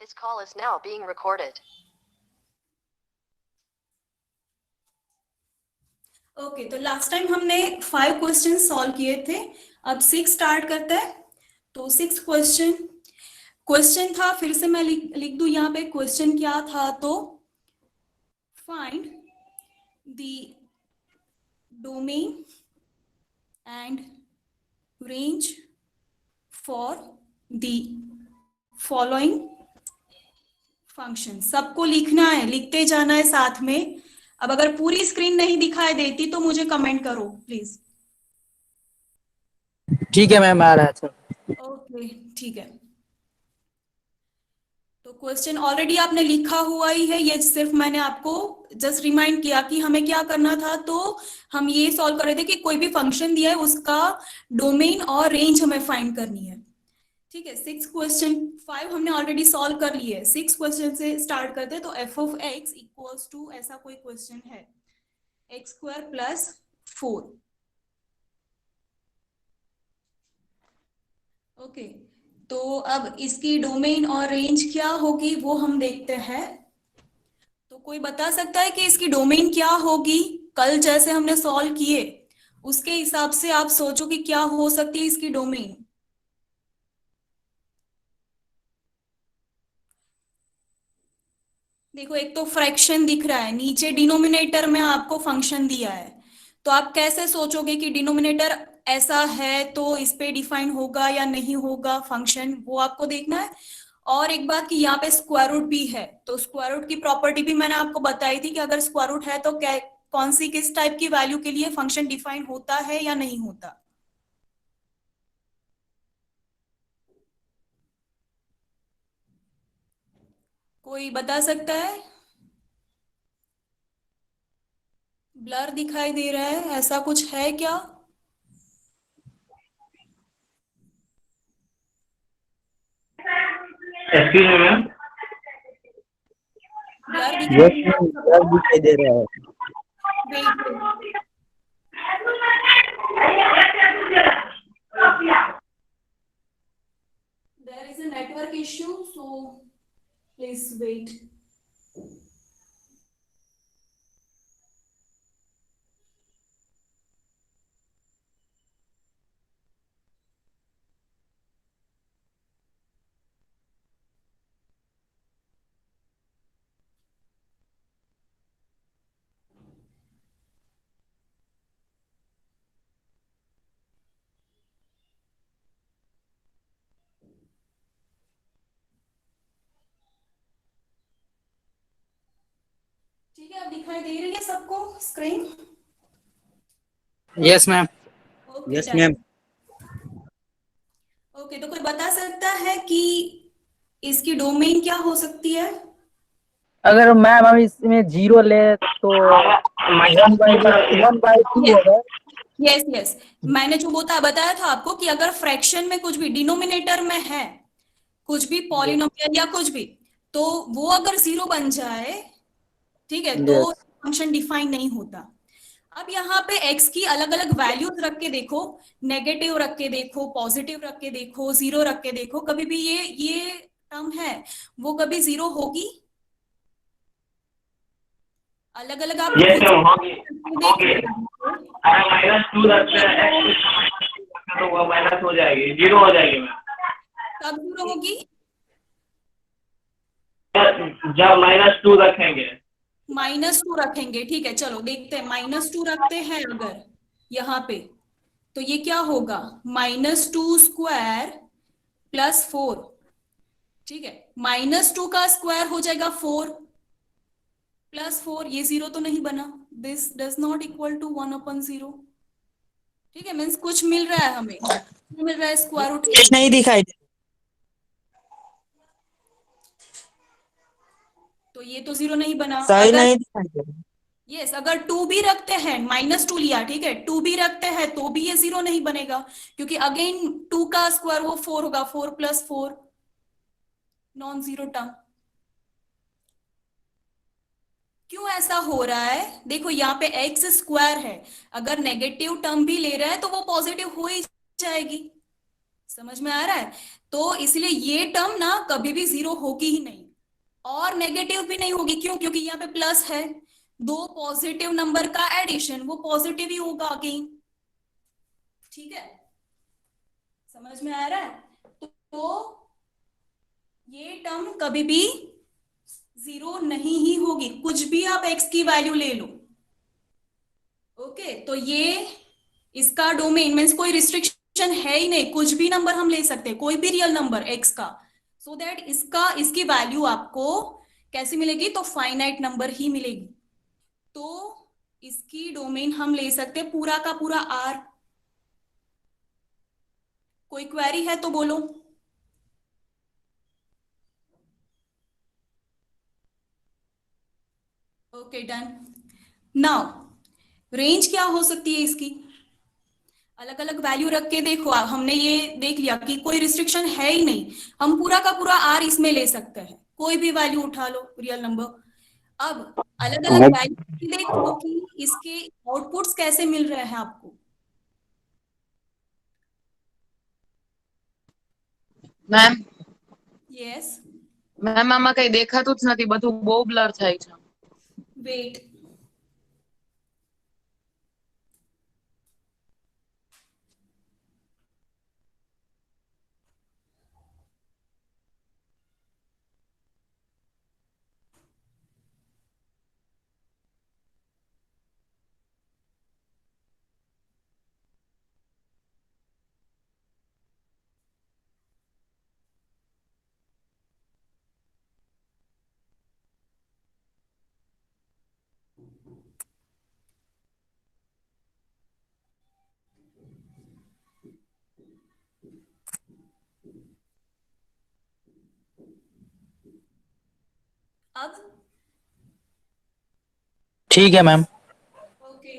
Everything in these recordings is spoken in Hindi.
This call is now being recorded. Okay, तो लास्ट टाइम हमने 5 क्वेश्चन सॉल्व किए थे, अब 6 स्टार्ट करते हैं। तो 6 क्वेश्चन था, फिर से मैं लिख दूं यहाँ पे क्वेश्चन क्या था। तो find the domain and range for the following function. सबको लिखना है, लिखते जाना है साथ में। अब अगर पूरी स्क्रीन नहीं दिखाई देती तो मुझे कमेंट करो प्लीज। ठीक है मैम, आ रहा है सर। ओके ठीक है। तो क्वेश्चन ऑलरेडी आपने लिखा हुआ ही है, ये सिर्फ मैंने आपको जस्ट रिमाइंड किया कि हमें क्या करना था। तो हम ये सॉल्व कर रहे थे कि कोई भी फंक्शन दिया है उसका डोमेन और रेंज हमें फाइंड करनी है। ठीक है, 6 क्वेश्चन, 5 हमने ऑलरेडी सॉल्व कर लिए। 6 क्वेश्चन से स्टार्ट करते हैं। तो f of x equals to, ऐसा कोई क्वेश्चन है, एक्स स्क्वायर प्लस 4। ओके, तो अब इसकी डोमेन और रेंज क्या होगी वो हम देखते हैं। तो कोई बता सकता है कि इसकी डोमेन क्या होगी? कल जैसे हमने सॉल्व किए उसके हिसाब से आप सोचो कि क्या हो सकती है इसकी डोमेन। देखो, एक तो फ्रैक्शन दिख रहा है, नीचे डिनोमिनेटर में आपको फंक्शन दिया है, तो आप कैसे सोचोगे कि डिनोमिनेटर ऐसा है तो इस पे डिफाइन होगा या नहीं होगा फंक्शन, वो आपको देखना है। और एक बात कि यहाँ पे स्क्वायर रूट भी है, तो स्क्वायर रूट की प्रॉपर्टी भी मैंने आपको बताई थी कि अगर स्क्वायर रूट है तो क्या, कौन सी किस टाइप की वैल्यू के लिए फंक्शन डिफाइन होता है या नहीं होता। कोई बता सकता है? ब्लर दिखाई दे रहा है, ऐसा कुछ है क्या? Excuse me ma'am. Blur yes ma'am, blur दिखाई दे रहा है। Wait, there is a network issue, so please wait. ठीक है, अब दिखाई दे रही है सबको screen? Yes ma'am. Okay yes ma'am. Okay, तो कोई बता सकता है कि इसकी डोमेन क्या हो सकती है? अगर मैम हम इसमें 0 ले तो 1/2 होगा। यस यस, मैंने जो बताया था आपको कि अगर फ्रैक्शन में कुछ भी डिनोमिनेटर में है, कुछ भी पॉलिनोमियल या कुछ भी, तो वो अगर 0 बन जाए, ठीक है, तो Yes. फंक्शन डिफाइन नहीं होता। अब यहाँ पे x की अलग अलग वैल्यूज रख के देखो, नेगेटिव रख के देखो, पॉजिटिव रख के देखो, 0 रख के देखो, कभी भी ये टर्म है वो कभी 0 होगी? अलग अलग आप यस खुद मैम, होगी होगी। देख, अगर -2 रखते हैं तो वो माइनस हो जाएगी, 0 हो जाएगी मैम। कब 0 होगी? जब -2 रखेंगे। -2 रखेंगे, ठीक है, चलो देखते हैं। -2 रखते हैं अगर यहाँ पे, तो ये क्या होगा, -2 स्क्वायर प्लस 4। ठीक है, -2 का स्क्वायर हो जाएगा 4 प्लस 4, ये 0 तो नहीं बना, this does not equal to 1/0। ठीक है, मीन्स कुछ मिल रहा है हमें, मिल रहा है स्क्वायर रूट नहीं दिखाई दे। तो ये तो 0 नहीं बना। सही अगर नहीं दिखाई दे रहा। यस, अगर 2 भी रखते हैं, -2 लिया, ठीक है, 2 भी रखते हैं तो भी ये 0 नहीं बनेगा, क्योंकि अगेन 2 का स्क्वायर वो 4 होगा, 4 प्लस 4, नॉन जीरो टर्म। क्यों ऐसा हो रहा है? देखो यहाँ पे एक्स स्क्वायर है, अगर नेगेटिव टर्म भी ले रहा है तो वो पॉजिटिव हो ही जाएगी। समझ में आ रहा है? तो इसलिए ये टर्म ना कभी भी जीरो होगी ही नहीं, और नेगेटिव भी नहीं होगी। क्यों? क्योंकि यहाँ पे प्लस है, दो पॉजिटिव नंबर का एडिशन, वो पॉजिटिव ही होगा अगेन। ठीक है, समझ में आ रहा है? तो ये टर्म कभी भी जीरो नहीं ही होगी, कुछ भी आप एक्स की वैल्यू ले लो। ओके, तो ये इसका डोमेन मीन्स कोई रिस्ट्रिक्शन है ही नहीं, कुछ भी नंबर हम ले सकते हैं, कोई भी रियल नंबर एक्स का, सो दैट इसकी वैल्यू आपको कैसी मिलेगी? तो फाइनाइट नंबर ही मिलेगी। तो इसकी डोमेन हम ले सकते हैं पूरा का पूरा आर। कोई क्वेरी है तो बोलो। Okay, done. नाउ रेंज क्या हो सकती है इसकी? अलग अलग वैल्यू रख के देखो, हमने ये देख लिया कि कोई रिस्ट्रिक्शन है ही नहीं, हम पूरा का पूरा आर इसमें ले सकते हैं, कोई भी वैल्यू उठा लो रियल नंबर। अब अलग अलग वैल्यू देखो कि इसके आउटपुट्स कैसे मिल रहे हैं आपको। મેમ यस, મેમ આમાં કઈ દેખાતું જ નથી, બધું બહુ બ્લર થાય છે. वेट। अब ठीक है मैम। ओके,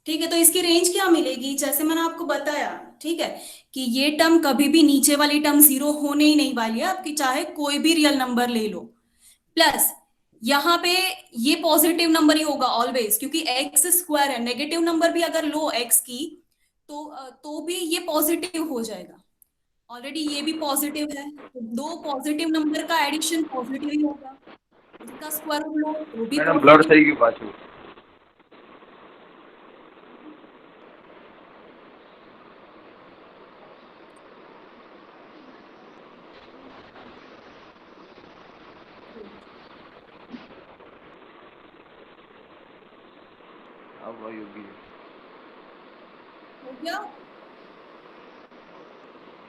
ठीक है, तो इसकी रेंज क्या मिलेगी? जैसे मैंने आपको बताया, ठीक है, कि ये टर्म कभी भी नीचे वाली टर्म जीरो होने ही नहीं वाली है आपकी, चाहे कोई भी रियल नंबर ले लो। प्लस यहाँ पे ये पॉजिटिव नंबर ही होगा ऑलवेज, क्योंकि एक्स स्क्वायर है, नेगेटिव नंबर भी अगर लो एक्स की तो भी ये पॉजिटिव हो जाएगा। ऑलरेडी ये भी पॉजिटिव है, तो दो पॉजिटिव नंबर का एडिशन पॉजिटिव ही होगा, इसका स्क्वायर रूट लो तो भी मैडम ब्लड पॉजिटिव। થઈ ગયું પાછું. अब योगी हो गया?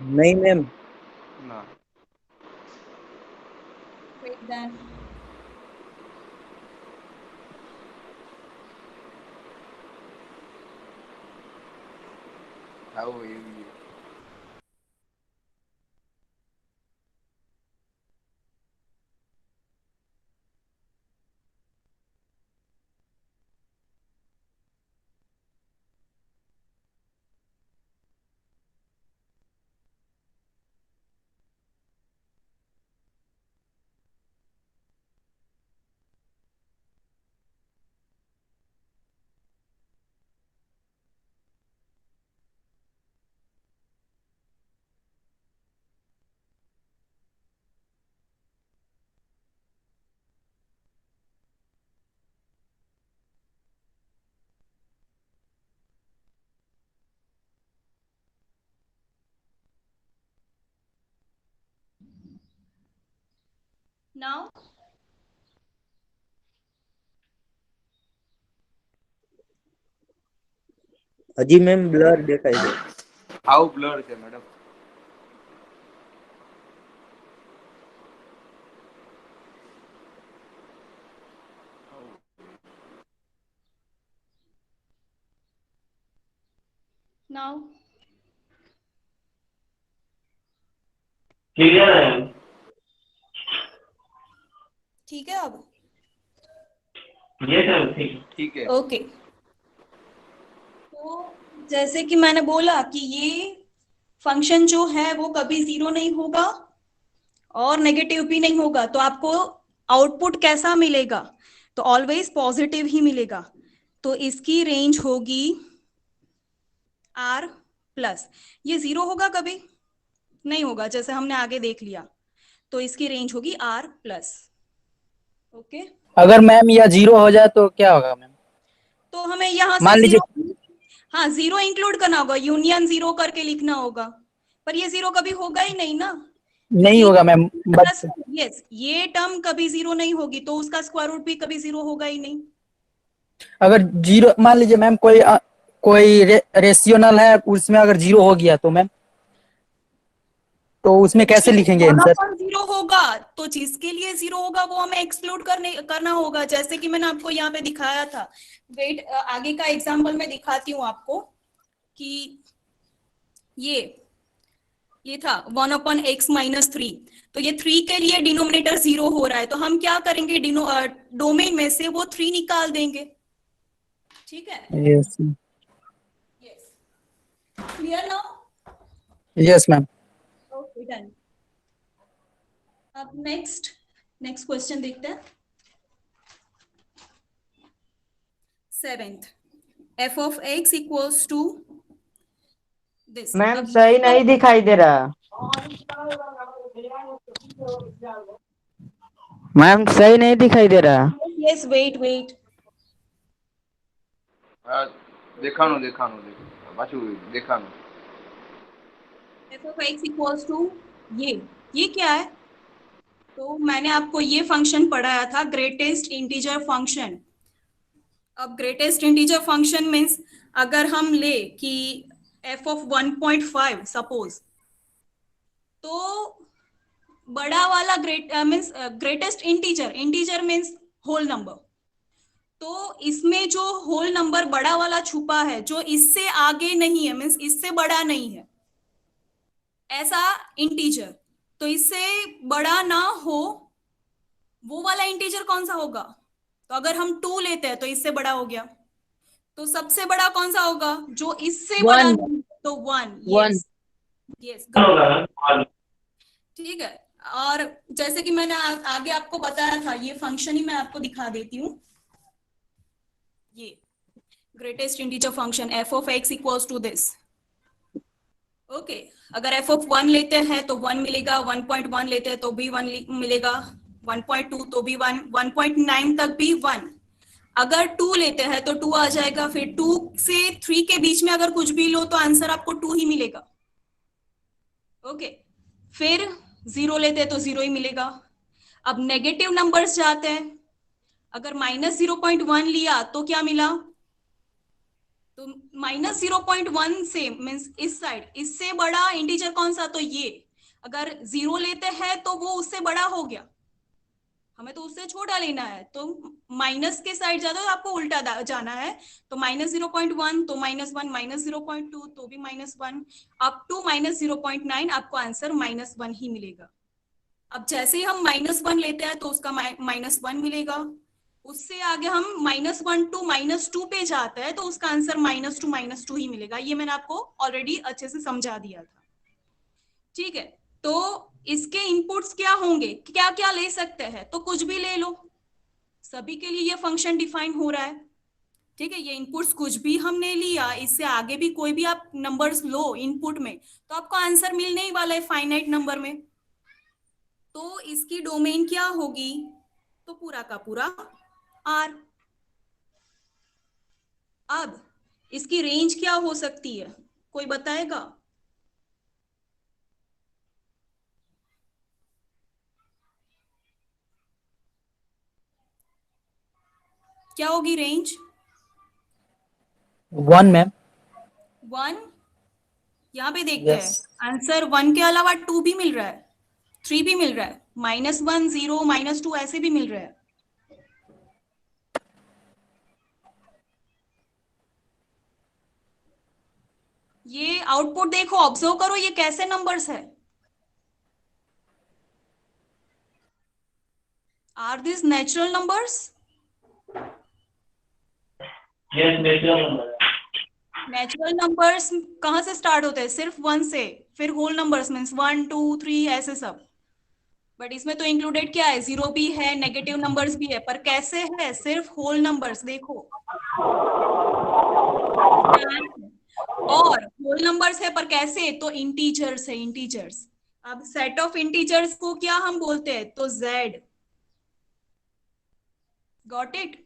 नहीं मैम। ના Wait then. આવો યોગી. Now હજી મેમ બ્લર દેખાય છે. આવું બ્લડ છે મેડમ. now क्लियर है? ठीक है। अब ये सर ठीक. ठीक है. ओके, तो जैसे कि मैंने बोला कि ये फंक्शन जो है वो कभी जीरो नहीं होगा और नेगेटिव भी नहीं होगा, तो आपको आउटपुट कैसा मिलेगा? तो ऑलवेज पॉजिटिव ही मिलेगा। तो इसकी रेंज होगी r प्लस, ये 0 होगा कभी नहीं होगा, जैसे हमने आगे देख लिया। तो इसकी रेंज होगी R प्लस। ओके, अगर मैम यह 0 हो जाए तो क्या होगा मैम? तो हमें यहाँ से मान लीजिए 0, हाँ 0 इंक्लूड करना होगा, यूनियन 0 करके लिखना होगा, पर ये 0 कभी होगा ही नहीं ना। नहीं होगा मैम, बट यस, ये टर्म कभी 0 नहीं होगी, तो उसका स्क्वायर रूट भी कभी 0 होगा ही नहीं। अगर 0 मान लीजिए मैम कोई रेशियोनल है, उसमें अगर 0 हो गया तो मैम, तो उसमें कैसे लिखेंगे आंसर? 0 होगा तो जिसके लिए 0 होगा वो हमें एक्सक्लूड करना होगा, जैसे कि मैंने आपको यहाँ पे दिखाया था। वेट, आगे का एग्जांपल मैं दिखाती हूँ आपको कि ये था 1/x-3, तो ये 3 के लिए डिनोमिनेटर 0 हो रहा है, तो हम क्या करेंगे, डोमेन में से वो 3 निकाल देंगे। ठीक है, yes yes, clear now? Yes ma'am. Okay, done. अब नेक्स्ट क्वेश्चन देखते हैं। 7th, f of x equals to this। Ma'am सही नहीं दिखाई दे रहा। मैम सही नहीं दिखाई दे रहा। यस, वेट, देखानो पाछू देखानो। f of x equals to ये क्या है? तो मैंने आपको ये फंक्शन पढ़ाया था, ग्रेटेस्ट इंटीजर फंक्शन। अब ग्रेटेस्ट इंटीजर फंक्शन मीन्स अगर हम ले कि f of 1.5 सपोज, तो बड़ा वाला means greatest integer means whole number, तो इसमें जो होल नंबर बड़ा वाला छुपा है, जो इससे आगे नहीं है, मीन्स इससे बड़ा नहीं है, ऐसा इंटीजर, तो इससे बड़ा ना हो वो वाला इंटीजर कौन सा होगा? तो अगर हम 2 लेते हैं तो इससे बड़ा हो गया, तो सबसे बड़ा कौन सा होगा? जो इससे बड़ा नहीं, तो 1। यस, ठीक है। और जैसे कि मैंने आगे आपको बताया था, ये फंक्शन ही मैं आपको दिखा देती हूँ। ये greatest integer function f of x equals to this। Okay, अगर f of 1 लेते हैं तो 1 मिलेगा, 1.1 लेते हैं तो भी 1 मिलेगा, 1.2 तो भी 1, 1.9 तक भी 1। अगर 2 लेते हैं तो 2 आ जाएगा, फिर 2 से 3 के बीच में अगर कुछ भी लो तो आंसर आपको 2 ही मिलेगा। ओके, फिर 0 लेते हैं तो 0 ही मिलेगा। अब नेगेटिव नंबर्स जाते हैं, अगर -0.1 लिया तो क्या मिला? तो -0.1 से मीन्स इस साइड, इससे बड़ा इंटीजर कौन सा? तो ये। अगर 0 लेते हैं तो वो उससे बड़ा हो गया, हमें तो उससे छोटा लेना है, तो माइनस के साइड जाता है तो आपको उल्टा जाना है, तो -0.1 तो -1, -0.2 तो भी -1, अप टू -0.9 आपको आंसर -1 ही मिलेगा। अब जैसे ही हम -1 लेते हैं तो उसका -1 मिलेगा, उससे आगे हम -1 टू -2 पे जाते हैं तो उसका आंसर -2 ही मिलेगा। ये मैंने आपको ऑलरेडी अच्छे से समझा दिया था। ठीक है, तो इसके इनपुट्स क्या होंगे, क्या क्या ले सकते हैं? तो कुछ भी ले लो, सभी के लिए ये फंक्शन डिफाइन हो रहा है। ठीक है, ये इनपुट्स कुछ भी हमने लिया, इससे आगे भी कोई भी आप नंबर्स लो इनपुट में तो आपको आंसर मिलने ही वाला है फाइनाइट नंबर में। तो इसकी डोमेन क्या होगी? तो पूरा का पूरा R। अब इसकी रेंज क्या हो सकती है, कोई बताएगा? क्या होगी रेंज? 1 मैम। 1, यहाँ पे देखते हैं आंसर 1 के अलावा 2 भी मिल रहा है, 3 भी मिल रहा है, -1, 0, -2 ऐसे भी मिल रहा है। ये आउटपुट देखो, ऑब्जर्व करो, ये कैसे नंबर्स है? Are this natural numbers? Yes, natural number. Natural numbers कहां से स्टार्ट होते हैं? सिर्फ 1 से, फिर होल नंबर्स मीन्स 1, 2, 3 ऐसे सब। बट इसमें तो इंक्लूडेड क्या है? 0 भी है, नेगेटिव नंबर्स भी है, पर कैसे है? सिर्फ होल नंबर्स। देखो और होल नंबर्स है पर कैसे, तो इंटीजर्स है, इंटीजर्स। अब सेट ऑफ इंटीजर्स को क्या हम बोलते हैं, तो z। Got it.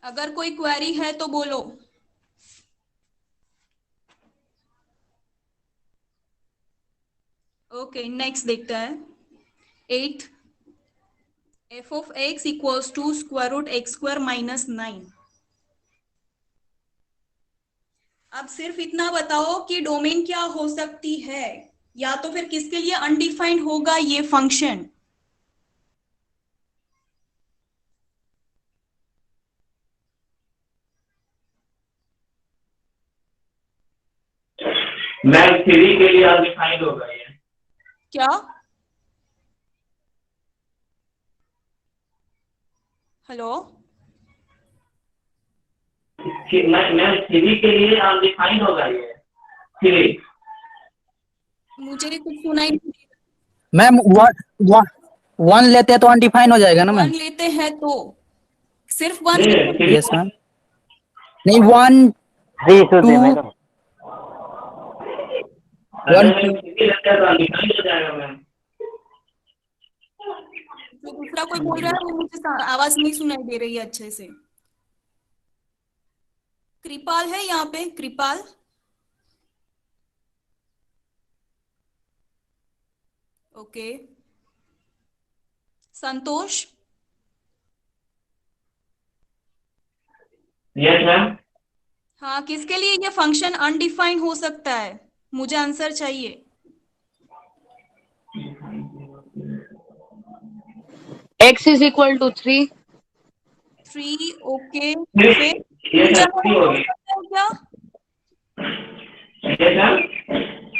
अगर कोई क्वेरी है तो बोलो। ओके, नेक्स्ट देखते हैं 8। f of x equals to square root x square minus 9। अब सिर्फ इतना बताओ कि डोमेन क्या हो सकती है, या तो फिर किसके लिए अनडिफाइंड होगा ये फंक्शन। मैम 3 के लिए अनडिफाइंड होगा ये। क्या? हेलो, मैम 3 के लिए अनडिफाइंड होगा ये 3। मुझे कुछ सुनाई नहीं। मैम वन लेते हैं तो अनडिफाइन हो जाएगा ना मैम? वन लेते हैं तो सिर्फ वन। नहीं, यस मैम। नहीं, 1 3 शुद्ध 2 मैडम। अगर मैम 3 लगता है तो अनडिफाइंड हो जाएगा मैम। जो दूसरा कोई बोल रहा है वो मुझे आवाज नहीं सुनाई दे रही है अच्छे से। कृपाल है यहाँ पे, Kripal. Okay, Santosh. Yes ma'am. हाँ, किसके लिए ये फंक्शन अनडिफाइंड हो सकता है, मुझे आंसर चाहिए। x is equal to 3। 3, okay. ये फिर सर 3 हो गई। क्या यस मैम।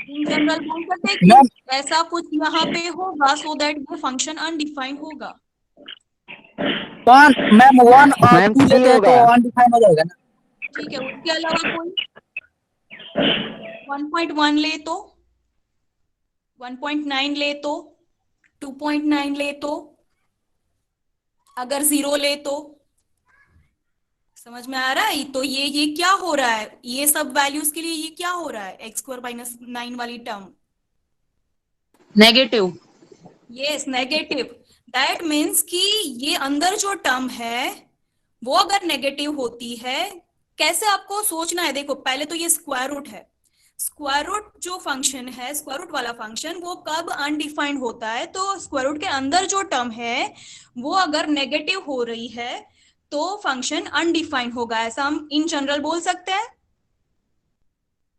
इन जनरल बोल सकते हैं कि मैम ऐसा कुछ यहाँ पे होगा सो दैट ये फंक्शन अनडिफाइंड होगा। मैम 1 और मैम 2 3 लेते हैं तो होगा। अनडिफाइन हो जाएगा ना? ठीक है, उसके अलावा कोई 1.1 ले तो, 1.9 ले तो, 2.9 ले तो, अगर 0 ले तो। समझ में आ रहा है? तो ये क्या हो रहा है, ये सब वैल्यूज के लिए ये क्या हो रहा है, एक्स स्क्वायर माइनस 9 वाली term. Negative. Yes, negative. That means कि ये अंदर जो टर्म है वो अगर नेगेटिव होती है, कैसे आपको सोचना है, देखो पहले तो ये स्क्वायर रूट है। स्क्वायर रूट जो फंक्शन है, स्क्वायर रूट वाला फंक्शन, वो कब अनडिफाइंड होता है, तो स्क्वायर रूट के अंदर जो टर्म है वो अगर नेगेटिव हो रही है तो फंक्शन अनडिफाइंड होगा, ऐसा हम इन जनरल बोल सकते हैं।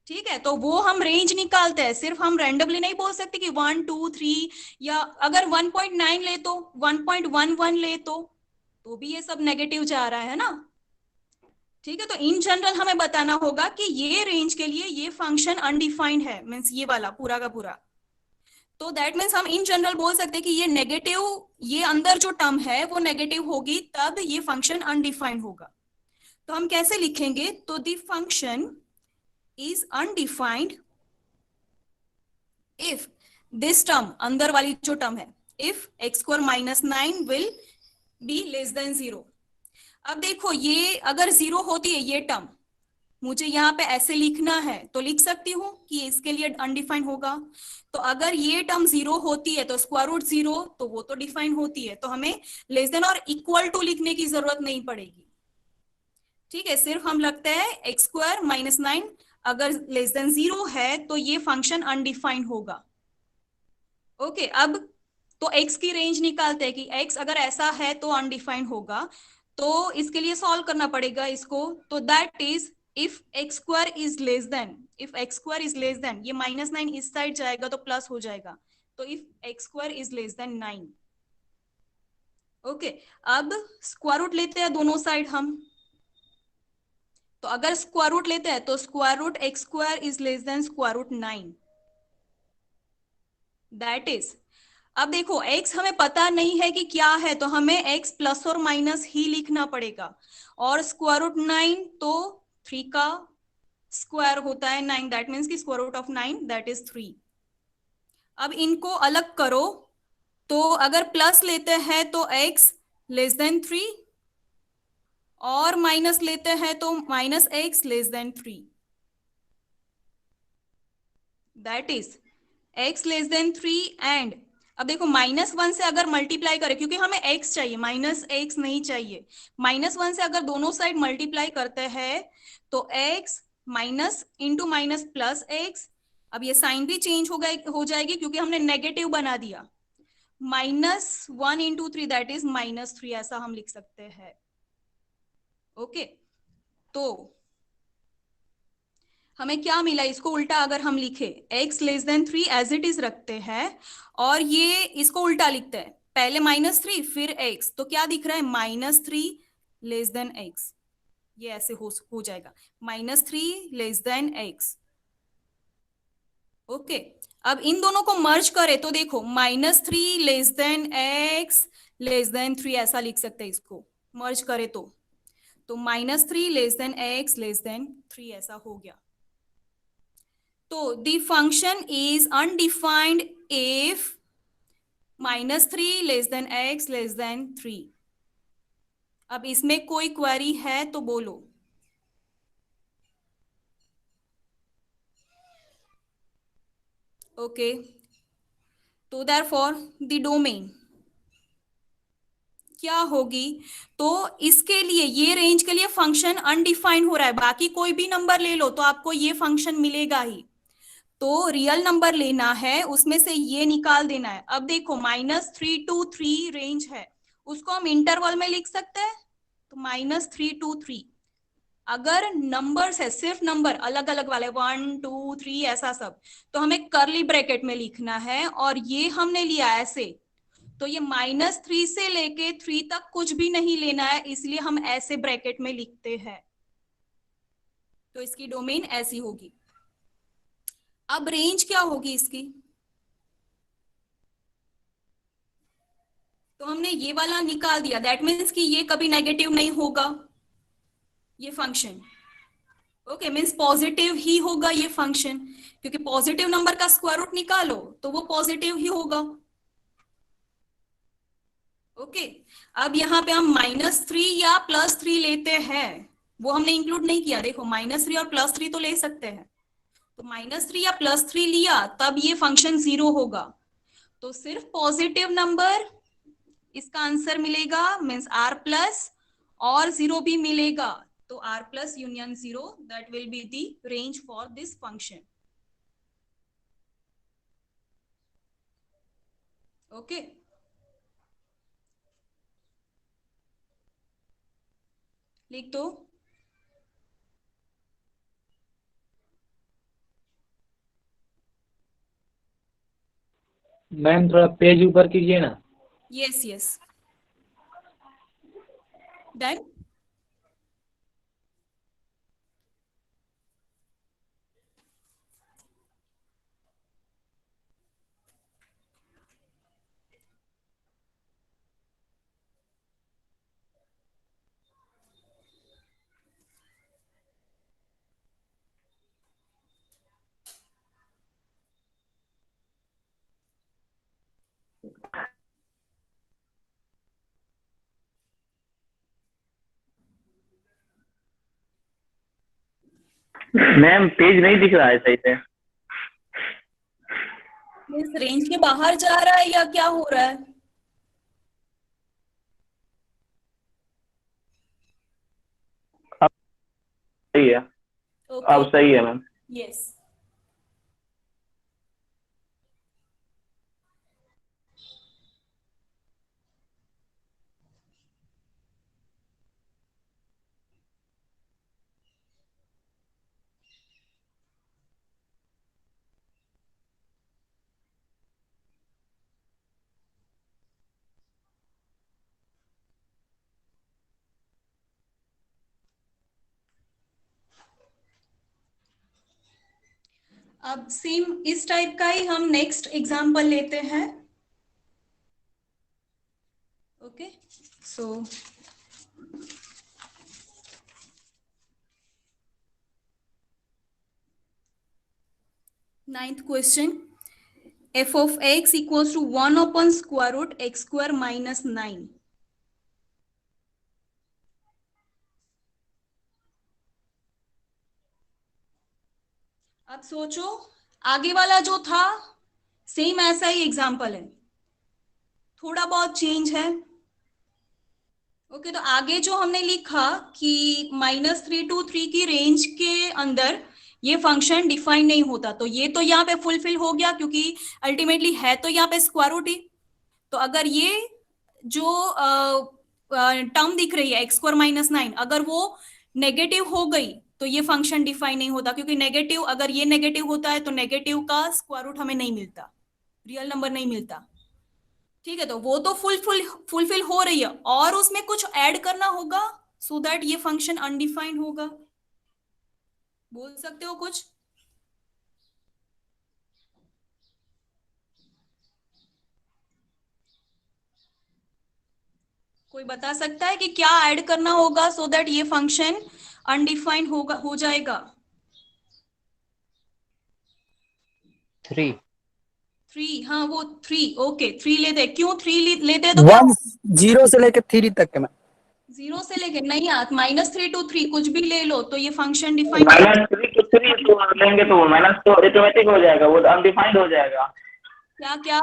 ठीक है, तो वो हम रेंज निकालते हैं, सिर्फ हम रैंडमली नहीं बोल सकते कि 1 2 3, या अगर 1.9 ले तो 1.11 ले तो भी ये सब नेगेटिव जा रहा है ना। ठीक है, तो इन जनरल हमें बताना होगा कि ये रेंज के लिए ये फंक्शन अनडिफाइंड है, मीन्स ये वाला पूरा का पूरा। तो दैट मीन्स हम इन जनरल बोल सकते हैं कि ये नेगेटिव, ये अंदर जो टर्म है वो नेगेटिव होगी, तब ये फंक्शन अनडिफाइंड होगा। तो हम कैसे लिखेंगे, तो the function is undefined if this term, अंदर वाली जो टर्म है, if x square minus 9 will be less than 0। अब देखो ये अगर 0 होती है ये टर्म, मुझे यहाँ पे ऐसे लिखना है तो लिख सकती हूँ कि इसके लिए अनडिफाइंड होगा। तो अगर ये टर्म 0 होती है तो स्क्वायर रूट 0, तो वो तो डिफाइंड होती है, तो हमें लेस देन और इक्वल टू लिखने की जरूरत नहीं पड़ेगी। ठीक है, सिर्फ हम लगते हैं एक्स स्क्वायर माइनस 9 अगर लेस देन 0 है तो ये फंक्शन अनडिफाइंड होगा। ओके, अब तो x की रेंज निकालते हैं कि x अगर ऐसा है तो अनडिफाइंड होगा, तो इसके लिए सॉल्व करना पड़ेगा इसको। तो that is if x square is less then, if x square is less then, ये -9 इस साइड जाएगा तो प्लस हो जाएगा, तो if x square is less then 9। Okay, अब स्क्वायर रूट लेते हैं दोनों साइड हम। तो अगर स्क्वायर रूट लेते हैं तो square root x square is less than square root 9। That is, अब देखो x हमें पता नहीं है कि क्या है, तो हमें x प्लस और माइनस ही लिखना पड़ेगा, और स्क्वायर रूट 9 तो 3 का स्क्वायर होता है 9, दैट मीन्स कि square root of 9 that is 3। अब इनको अलग करो, तो अगर प्लस लेते हैं तो x लेस देन 3, और माइनस लेते हैं तो minus x less than 3, that is x less than 3 and अब देखो -1 से अगर मल्टीप्लाई करें, क्योंकि हमें x चाहिए, -x नहीं चाहिए, -1 से अगर दोनों साइड मल्टीप्लाई करते हैं तो x minus into minus plus x, अब ये साइन भी चेंज हो जाएगी क्योंकि हमने नेगेटिव बना दिया, -1 इंटू 3 दैट इज -3, ऐसा हम लिख सकते हैं। ओके, तो हमें क्या मिला, इसको उल्टा अगर हम लिखे x less than 3 as it is रखते हैं और ये इसको उल्टा लिखते हैं, पहले -3 फिर x, तो क्या दिख रहा है, -3 लेस देन x, ये ऐसे हो जाएगा, -3 लेस देन x। ओके, अब इन दोनों को मर्ज करें तो देखो -3 less then x less than 3 ऐसा लिख सकते हैं, इसको मर्ज करें तो -3 less then x less than 3 ऐसा हो गया। तो the function is undefined if -3 less then x less than 3। अब इसमें कोई क्वेरी है तो बोलो। ओके, तो therefore the domain क्या होगी, तो इसके लिए ये रेंज के लिए फंक्शन अनडिफाइंड हो रहा है, बाकी कोई भी नंबर ले लो तो आपको ये फंक्शन मिलेगा ही, तो रियल नंबर लेना है, उसमें से ये निकाल देना है। अब देखो -3 to 3 रेंज है, उसको हम इंटरवल में लिख सकते हैं, तो -3 to 3। अगर नंबर्स है, सिर्फ नंबर अलग अलग वाले 1 2 3 ऐसा सब, तो हमें कर्ली ब्रैकेट में लिखना है, और ये हमने लिया ऐसे, तो ये -3 से लेके 3 तक कुछ भी नहीं लेना है, इसलिए हम ऐसे ब्रैकेट में लिखते हैं, तो इसकी डोमेन ऐसी होगी। अब रेंज क्या होगी इसकी, तो हमने ये वाला निकाल दिया, दैट मीन्स कि ये कभी नेगेटिव नहीं होगा ये फंक्शन। ओके, मीन्स पॉजिटिव ही होगा ये फंक्शन, क्योंकि पॉजिटिव नंबर का स्क्वायर रूट निकालो तो वो पॉजिटिव ही होगा। ओके, अब यहाँ पे हम -3 या +3 लेते हैं, वो हमने इंक्लूड नहीं किया, देखो -3 और +3 तो ले सकते हैं, तो -3 या +3 लिया तब ये फंक्शन 0 होगा, तो सिर्फ पॉजिटिव नंबर इसका आंसर मिलेगा, मीन्स R+ और 0 भी मिलेगा, तो R+ union 0 that will be the range for this function. Okay, लिख दो। मैम थोड़ा पेज ऊपर कीजिए ना। Yes yes, done. Ma'am page नहीं दिख रहा है सही से। इस रेंज के बाहर जा रहा है या क्या हो रहा है? सही है, अब सही है मैम। यस, अब सेम इस टाइप का ही हम नेक्स्ट एग्जांपल लेते हैं। Okay, so ninth question, f of x equals to 1 upon square root x square minus 9। अब सोचो, आगे वाला जो था सेम ऐसा ही एग्जाम्पल है, थोड़ा बहुत चेंज है। ओके, तो आगे जो हमने लिखा कि -3 to 3 की रेंज के अंदर ये फंक्शन डिफाइन नहीं होता, तो ये तो यहाँ पे फुलफिल हो गया क्योंकि अल्टीमेटली है तो यहाँ पे स्क्वायर रूट ही। तो अगर ये जो टर्म दिख रही है x²-9, अगर वो नेगेटिव हो गई तो ये फंक्शन डिफाइन नहीं होता, क्योंकि नेगेटिव, अगर ये नेगेटिव होता है तो नेगेटिव का स्क्वायर रूट हमें नहीं मिलता, रियल नंबर नहीं मिलता। ठीक है, तो वो तो फुलफिल हो रही है और उसमें कुछ ऐड करना होगा सो दैट ये फंक्शन अनडिफाइंड होगा। बोल सकते हो कुछ? कोई बता सकता है कि क्या ऐड करना होगा सो दैट ये फंक्शन अनडिफाइंड होगा, हो जाएगा? 3 हाँ, वो 3, ओके 3 लेते। क्यों 3 लेते हैं? तो 1 0 से लेकर 3 तक के मैम। 0 से लेके नहीं, -3 to 3 कुछ भी ले लो तो ये फंक्शन डिफाइन। -3 to 3 तो लेंगे तो माइनस तो ऑटोमेटिक हो जाएगा, वो अनडिफाइंड हो जाएगा। क्या?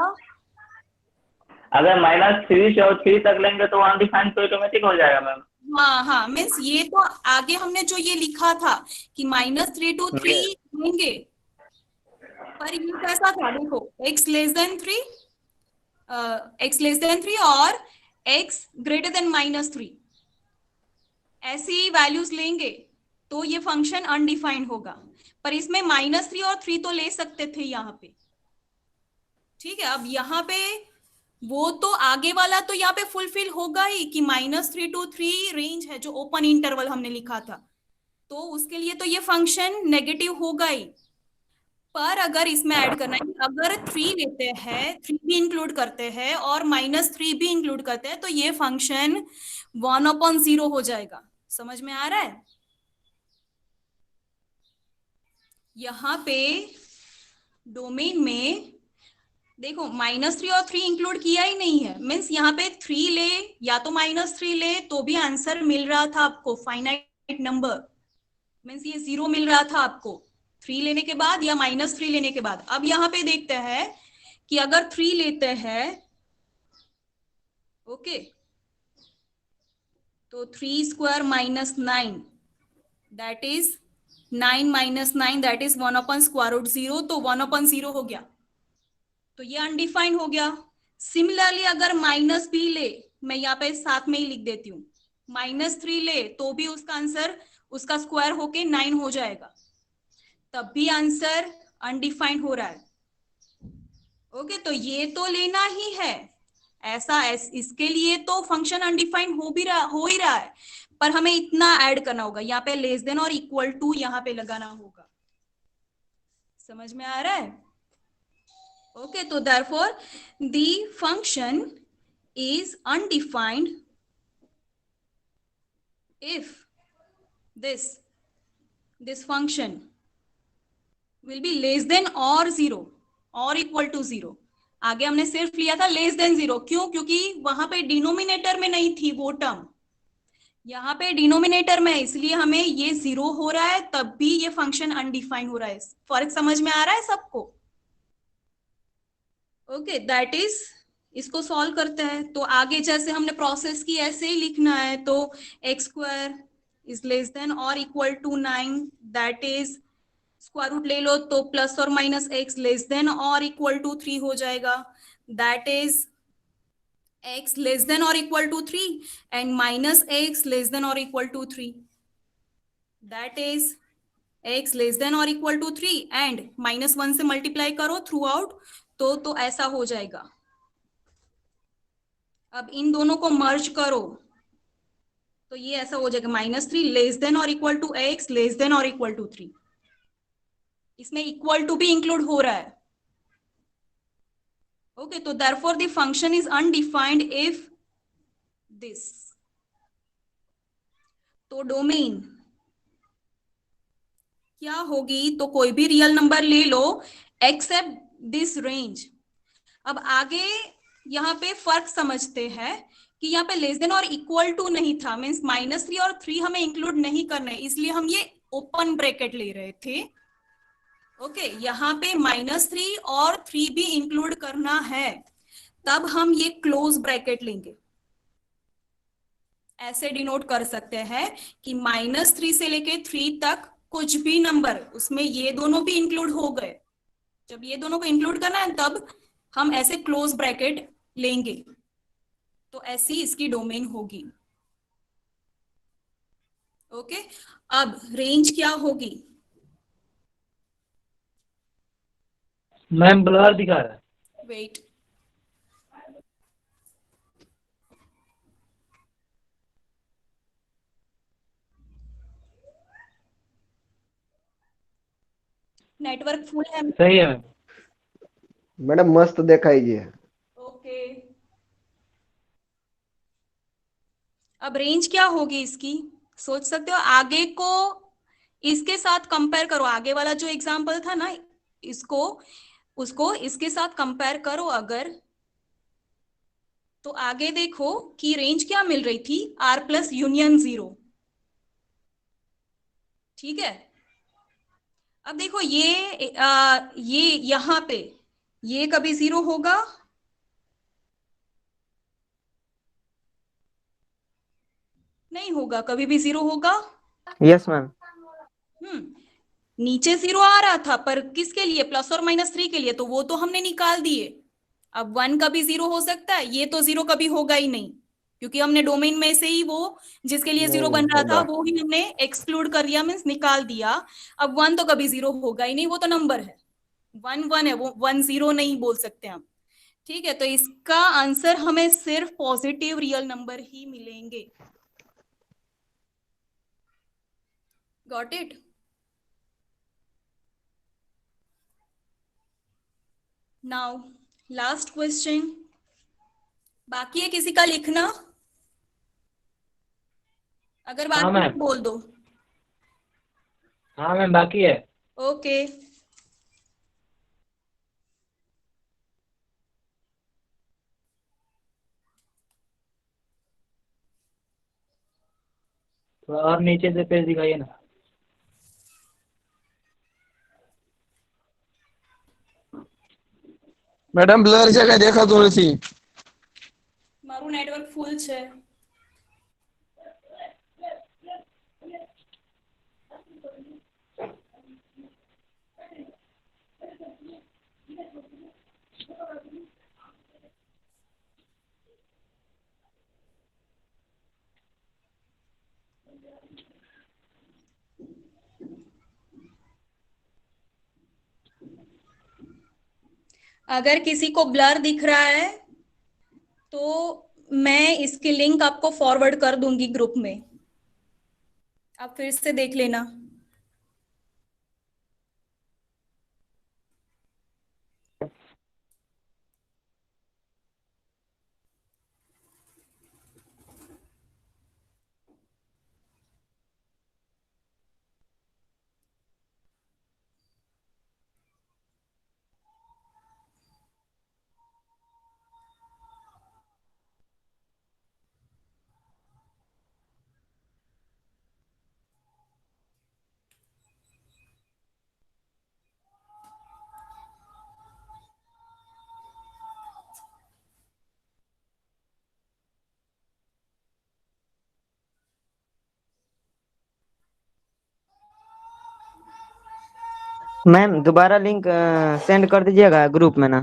अगर -3 से और 3 तक लेंगे तो अनडिफाइंड तो ऑटोमेटिक हो जाएगा मैम। हाँ, मीन्स ये तो आगे हमने जो ये लिखा था कि -3 to 3 लेंगे, पर ये कैसा था? देखो x <3 और x greater than -3 ऐसी वैल्यूज लेंगे तो ये फंक्शन अनडिफाइंड होगा। पर इसमें -3 और 3 तो ले सकते थे यहाँ पे। ठीक है, अब यहाँ पे वो तो आगे वाला तो यहाँ पे फुलफिल होगा ही कि -3 to 3 रेंज है जो ओपन इंटरवल हमने लिखा था, तो उसके लिए तो ये फंक्शन नेगेटिव होगा ही। पर अगर इसमें ऐड करना है, अगर 3 लेते हैं, 3 भी इंक्लूड करते हैं और -3 भी इंक्लूड करते हैं, तो ये फंक्शन 1/0 हो जाएगा। समझ में आ रहा है? यहाँ पे डोमेन में देखो -3 और 3 इंक्लूड किया ही नहीं है, मीन्स यहाँ पे 3 ले या तो -3 ले तो भी आंसर मिल रहा था आपको, फाइनाइट नंबर, मीन्स ये 0 मिल रहा था आपको 3 लेने के बाद या -3 लेने के बाद। अब यहाँ पे देखते हैं कि अगर 3 लेते हैं, ओके, तो 3² -9 दैट इज 9 - 9 दैट इज 1/√0, तो 1/0 हो गया, तो ये अनडिफाइंड हो गया। सिमिलरली अगर माइनस भी ले, मैं यहाँ पे साथ में ही लिख देती हूँ, -3 ले तो भी उसका आंसर, उसका स्क्वायर होके 9 हो जाएगा, तब भी आंसर अनडिफाइंड हो रहा है। ओके, तो ये तो लेना ही है ऐसा, इसके लिए तो फंक्शन अनडिफाइंड हो ही रहा है, पर हमें इतना ऐड करना होगा, यहाँ पे लेस देन और इक्वल टू यहाँ पे लगाना होगा। समझ में आ रहा है? ओके, तो therefore the function is undefined if this function will be less than or 0 or equal to 0। आगे हमने सिर्फ लिया था लेस देन 0, क्यों? क्योंकि वहां पे डिनोमिनेटर में नहीं थी वो टर्म, यहाँ पे डिनोमिनेटर में है, इसलिए हमें ये 0 हो रहा है, तब भी ये फंक्शन अनडिफाइंड हो रहा है। फर्क समझ में आ रहा है सबको? ओके, दैट इज, इसको सॉल्व करते हैं तो आगे जैसे हमने प्रोसेस की ऐसे ही लिखना है। तो x² इज लेस देन और equal to 9 that is square root ले लो तो प्लस और माइनस x लेस देन और इक्वल टू 3 हो जाएगा, that is x less than और equal to 3 and minus x less than और equal to 3, that is x less than और इक्वल टू 3 एंड -1 से मल्टीप्लाई करो थ्रू आउट, तो ऐसा हो जाएगा। अब इन दोनों को मर्ज करो तो ये ऐसा हो जाएगा, -3 लेस देन और equal to x less than और इक्वल टू 3, इसमें इक्वल टू भी इंक्लूड हो रहा है। ओके, तो therefore the function is undefined if this, तो डोमेन क्या होगी? तो कोई भी रियल नंबर ले लो एक्सेप्ट दिस रेंज। अब आगे यहाँ पे फर्क समझते हैं कि यहाँ पे लेस देन और इक्वल टू नहीं था, मीन्स -3 और 3 हमें इंक्लूड नहीं करना है, इसलिए हम ये ओपन ब्रैकेट ले रहे थे। ओके, यहाँ पे -3 और 3 भी इंक्लूड करना है, तब हम ये क्लोज ब्रैकेट लेंगे। ऐसे डिनोट कर सकते हैं कि -3 से लेके 3 तक कुछ भी नंबर, उसमें ये दोनों भी इंक्लूड हो गए। जब ये दोनों को इंक्लूड करना है तब हम ऐसे क्लोज ब्रैकेट लेंगे, तो ऐसी इसकी डोमेन होगी। ओके, अब रेंज क्या होगी? मैम ब्लर दिखा रहा है। वेट, नेटवर्क फुल है? सही है मैम। मैडम मस्त देखाइए। ओके, अब रेंज क्या होगी इसकी? सोच सकते हो, आगे को इसके साथ कंपेयर करो। आगे वाला जो एग्जांपल था ना, इसको उसको इसके साथ कंपेयर करो अगर, तो आगे देखो कि रेंज क्या मिल रही थी, R प्लस यूनियन 0। ठीक है, अब देखो ये यहां पे ये कभी 0 होगा? नहीं होगा, कभी भी 0 होगा? Yes ma'am. नीचे 0 आ रहा था, पर किसके लिए? प्लस और -3 के लिए, तो वो तो हमने निकाल दिए। अब 1 कभी 0 हो सकता है, ये तो 0 कभी होगा ही नहीं, क्योंकि हमने डोमेन में से ही वो जिसके लिए 0 बन रहा था वो ही हमने एक्सक्लूड कर दिया, मीन्स निकाल दिया। अब 1 तो कभी 0 होगा ही नहीं, वो तो नंबर है, 1 1 है, वो 1 0 नहीं बोल सकते हम। ठीक है, तो इसका आंसर हमें सिर्फ पॉजिटिव रियल नंबर ही मिलेंगे। Got it? Now last question, बाकी है किसी का लिखना? अगर हाँ बाकी है मैम। तो बोल दो। हाँ मैम बाकी है। ओके, थोड़ा और नीचे से पेज दिखाइए ना। मैडम ब्लर जगह देखा थोड़ी सी। मारू नेटवर्क फुल છે। अगर किसी को ब्लर दिख रहा है तो मैं इसकी लिंक आपको फॉरवर्ड कर दूंगी ग्रुप में, आप फिर से देख लेना। मैम दोबारा लिंक सेंड कर दीजिएगा ग्रुप में ना।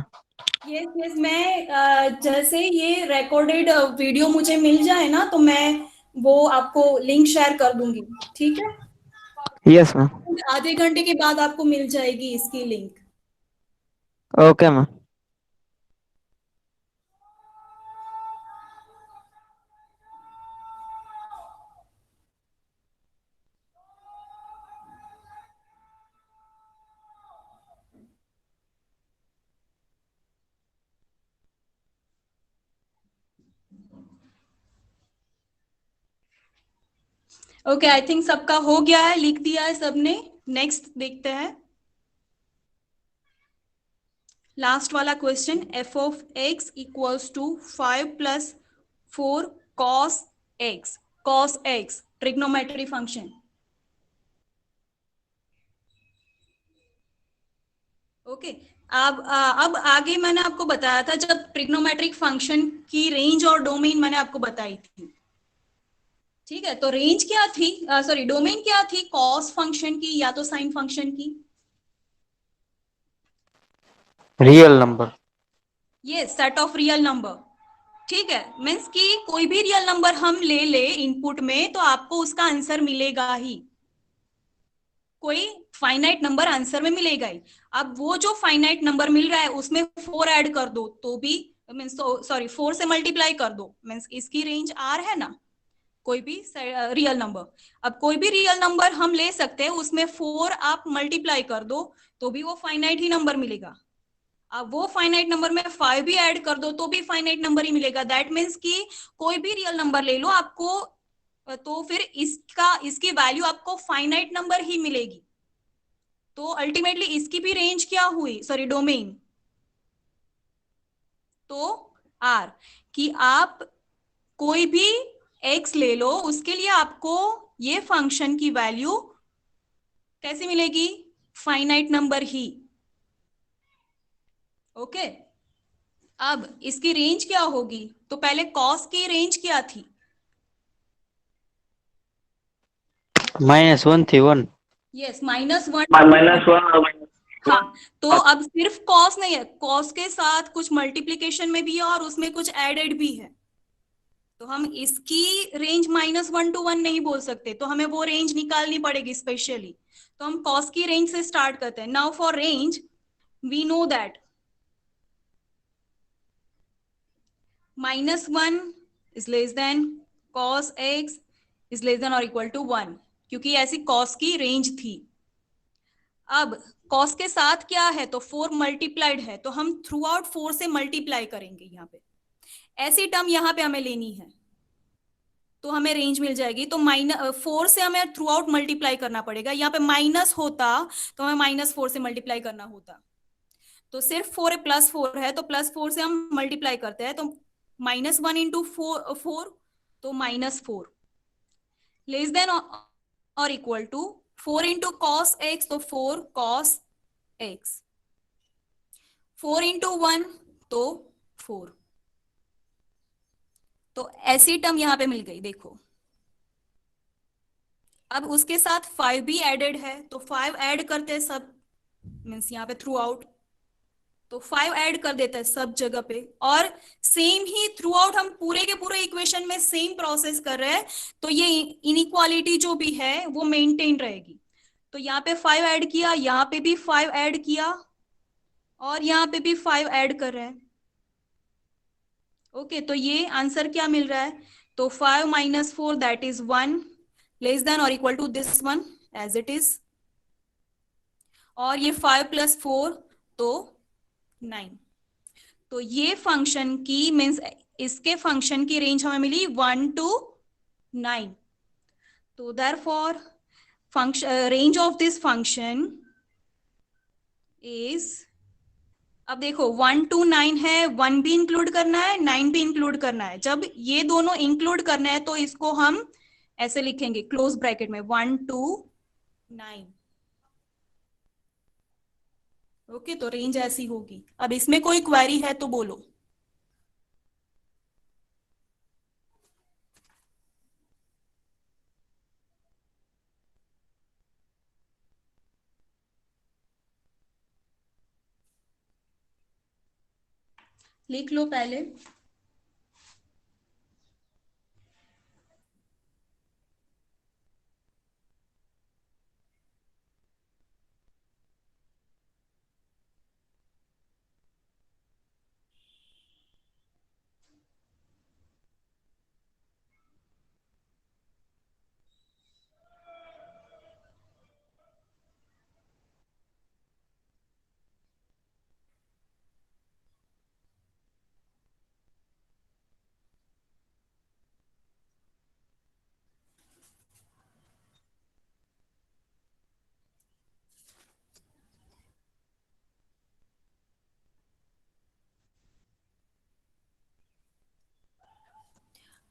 यस यस, मैं जैसे ये रिकॉर्डेड वीडियो मुझे मिल जाए ना, तो मैं वो आपको लिंक शेयर कर दूंगी। ठीक है, यस मैम। आधे घंटे के बाद आपको मिल जाएगी इसकी link. Okay ma'am. Okay, I think सबका हो गया है, लिख दिया है सबने। नेक्स्ट देखते हैं लास्ट वाला question. f of x equals to 5 + 4 cos x। cos x trigonometry function. Okay. अब आगे मैंने आपको बताया था जब ट्रिग्नोमेट्रिक फंक्शन की रेंज और डोमेन मैंने आपको बताई थी, ठीक है। तो रेंज क्या थी, सॉरी डोमेन क्या थी, कॉस फंक्शन की या तो साइन फंक्शन की? Real number. ये सेट ऑफ रियल नंबर, ठीक है। मीन्स कि कोई भी रियल नंबर हम ले ले इनपुट में तो आपको उसका आंसर मिलेगा ही, कोई फाइनाइट नंबर आंसर में मिलेगा ही। अब वो जो फाइनाइट नंबर मिल रहा है उसमें 4 ऐड कर दो तो भी, मीन्स सॉरी 4 से मल्टीप्लाई कर दो, मीन्स इसकी रेंज आर है ना, कोई भी रियल नंबर। अब कोई भी रियल नंबर हम ले सकते हैं, उसमें 4 आप मल्टीप्लाई कर दो तो भी वो फाइनाइट ही नंबर मिलेगा। अब वो फाइनाइट नंबर में 5 भी ऐड कर दो तो भी फाइनाइट नंबर ही मिलेगा। दैट मीन्स कि कोई भी रियल नंबर ले लो आपको, तो फिर इसकी वैल्यू आपको फाइनाइट नंबर ही मिलेगी। तो अल्टीमेटली इसकी भी रेंज क्या हुई, सॉरी डोमेन, तो आर, कि आप कोई भी एक्स ले लो उसके लिए आपको ये फंक्शन की वैल्यू कैसी मिलेगी, फाइनाइट नंबर ही। ओके। अब इसकी रेंज क्या होगी, तो पहले कॉस की रेंज क्या थी, -1 थी 1। यस -1। -1 हाँ, तो अब सिर्फ कॉस नहीं है, कॉस के साथ कुछ मल्टीप्लीकेशन में भी है और उसमें कुछ एडेड भी है। तो हम इसकी रेंज -1 to 1 नहीं बोल सकते, तो हमें वो रेंज निकालनी पड़ेगी स्पेशली। तो हम कॉस की रेंज से स्टार्ट करते हैं। Now for range we know that -1 is less than cos x is less than और इक्वल टू 1, क्योंकि ऐसी कॉस की रेंज थी। अब कॉस के साथ क्या है, तो 4 मल्टीप्लाइड है, तो हम थ्रू आउट 4 से मल्टीप्लाई करेंगे। यहाँ पे ऐसी टर्म यहाँ पे हमें लेनी है तो हमें रेंज मिल जाएगी। तो -4 से हमें थ्रू आउट मल्टीप्लाई करना पड़ेगा। यहाँ पे माइनस होता तो हमें -4 से मल्टीप्लाई करना होता। तो सिर्फ 4 +4 है तो +4 से हम मल्टीप्लाई करते हैं, तो -1 इंटू 4 तो -4 लेस देन और equal to 4 into cos x तो 4 cos x, 4 इंटू 1 तो 4। तो ऐसी टर्म यहां पे मिल गई, देखो। अब उसके साथ 5 भी एडेड है तो 5 ऐड करते हैं सब, मीन्स यहाँ पे थ्रू आउट, तो 5 ऐड कर देता है सब जगह पे। और सेम ही थ्रू आउट हम पूरे के पूरे इक्वेशन में सेम प्रोसेस कर रहे हैं, तो ये इनइक्वालिटी जो भी है वो मेंटेन रहेगी। तो यहाँ पे 5 ऐड किया, यहाँ पे भी 5 ऐड किया और यहाँ पे भी 5 ऐड कर रहे हैं। ओके, तो ये आंसर क्या मिल रहा है, तो 5 - 4 दैट इज 1 लेस देन और equal to this one as it is, और ये 5 + 4 तो 9। तो ये फंक्शन की मीन्स इसके फंक्शन की रेंज हमें मिली 1 to 9। तो therefore function range of this function is, अब देखो 1 to 9 है, 1 भी इंक्लूड करना है 9 भी इंक्लूड करना है। जब ये दोनों इंक्लूड करना है तो इसको हम ऐसे लिखेंगे क्लोज ब्रैकेट में 1 to 9। ओके, तो रेंज ऐसी होगी। अब इसमें कोई क्वेरी है तो बोलो। लिख लो पहले।